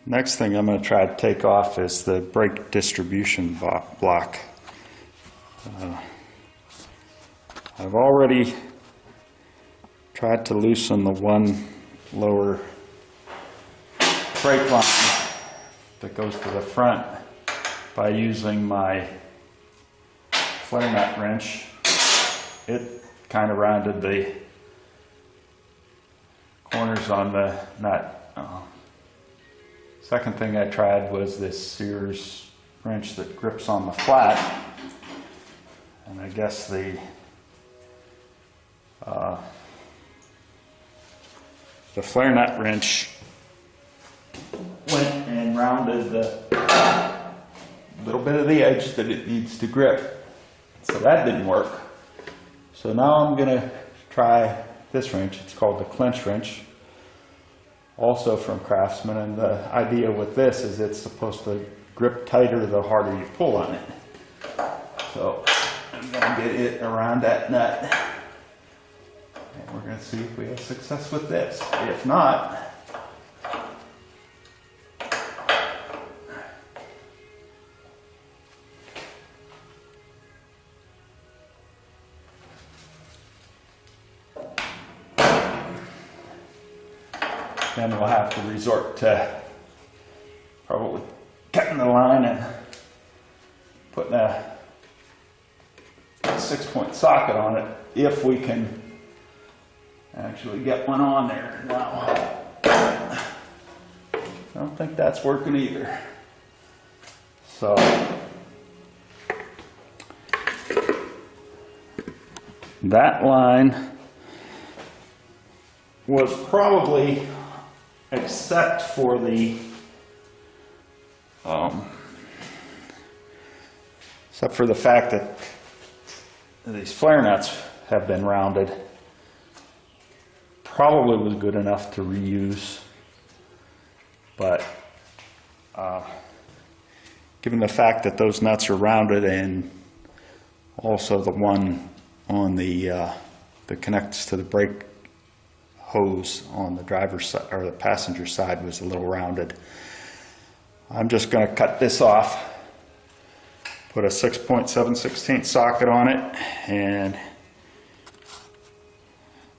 Next thing I'm going to try to take off is the brake distribution block. I've already tried to loosen the one lower brake line that goes to the front by using my flare nut wrench. It kind of rounded the corners on the nut. Second thing I tried was this Sears wrench that grips on the flat, and I guess the flare nut wrench went and rounded the little bit of the edge that it needs to grip, so that didn't work. So now I'm going to try this wrench. It's called the clench wrench, also from Craftsman, and the idea with this is it's supposed to grip tighter the harder you pull on it. So I'm going to get it around that nut, and we're going to see if we have success with this. If not, then we'll have to resort to probably cutting the line and putting a 6-point socket on it, if we can actually get one on there. Now, I don't think that's working either. So that line was probably, except for the fact that these flare nuts have been rounded, probably was good enough to reuse. But given the fact that those nuts are rounded, and also the one on the that connects to the brake hose on the driver's side or the passenger side was a little rounded, I'm just going to cut this off, put a 6.7/16 socket on it, and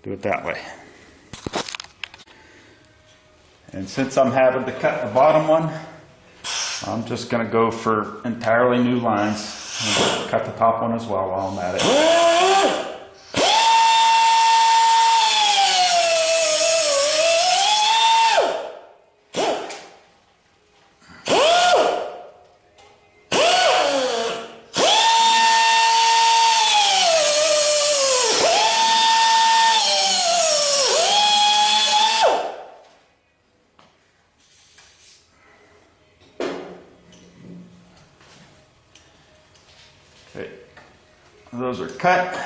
do it that way. And since I'm having to cut the bottom one, I'm just going to go for entirely new lines and cut the top one as well while I'm at it. Okay, those are cut.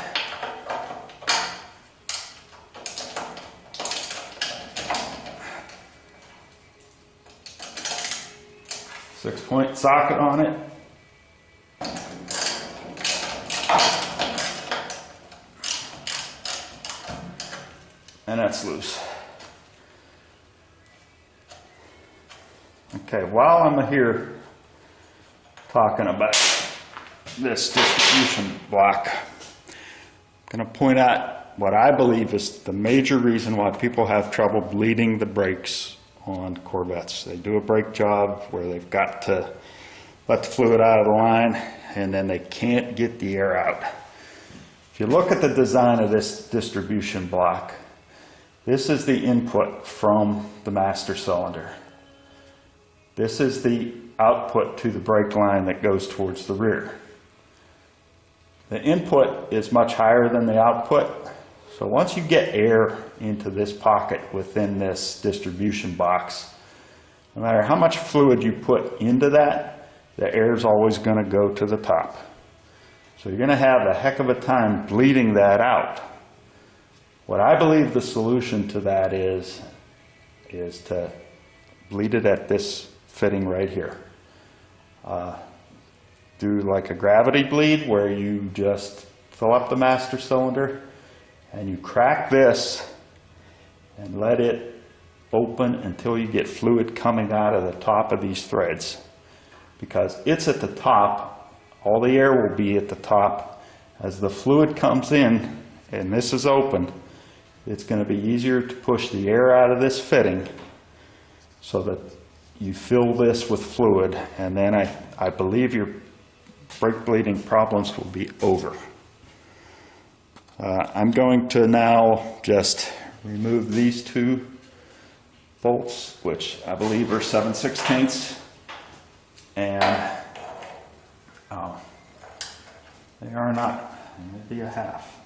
Six-point socket on it. And that's loose. Okay, while I'm here talking about this distribution block, I'm going to point out what I believe is the major reason why people have trouble bleeding the brakes on Corvettes. They do a brake job where they've got to let the fluid out of the line, and then they can't get the air out. If you look at the design of this distribution block, this is the input from the master cylinder. This is the output to the brake line that goes towards the rear. The input is much higher than the output, so once you get air into this pocket within this distribution box, no matter how much fluid you put into that, the air is always going to go to the top. So you're going to have a heck of a time bleeding that out. What I believe the solution to that is to bleed it at this fitting right here. Do like a gravity bleed where you just fill up the master cylinder and you crack this and let it open until you get fluid coming out of the top of these threads. Because it's at the top, all the air will be at the top. As the fluid comes in, and this is open, it's going to be easier to push the air out of this fitting so that you fill this with fluid, and then I believe your brake bleeding problems will be over. I'm going to now just remove these two bolts, which I believe are 7/16, and they are not, maybe a half.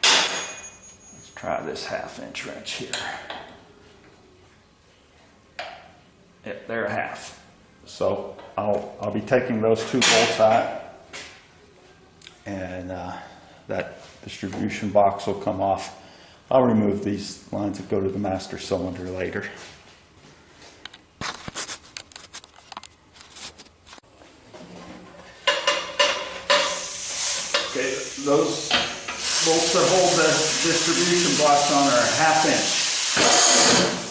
Let's try this 1/2" wrench here. Yep, they're a half. So I'll be taking those two bolts out, and that distribution box will come off. I'll remove these lines that go to the master cylinder later. Okay, those bolts that hold the distribution box on are 1/2".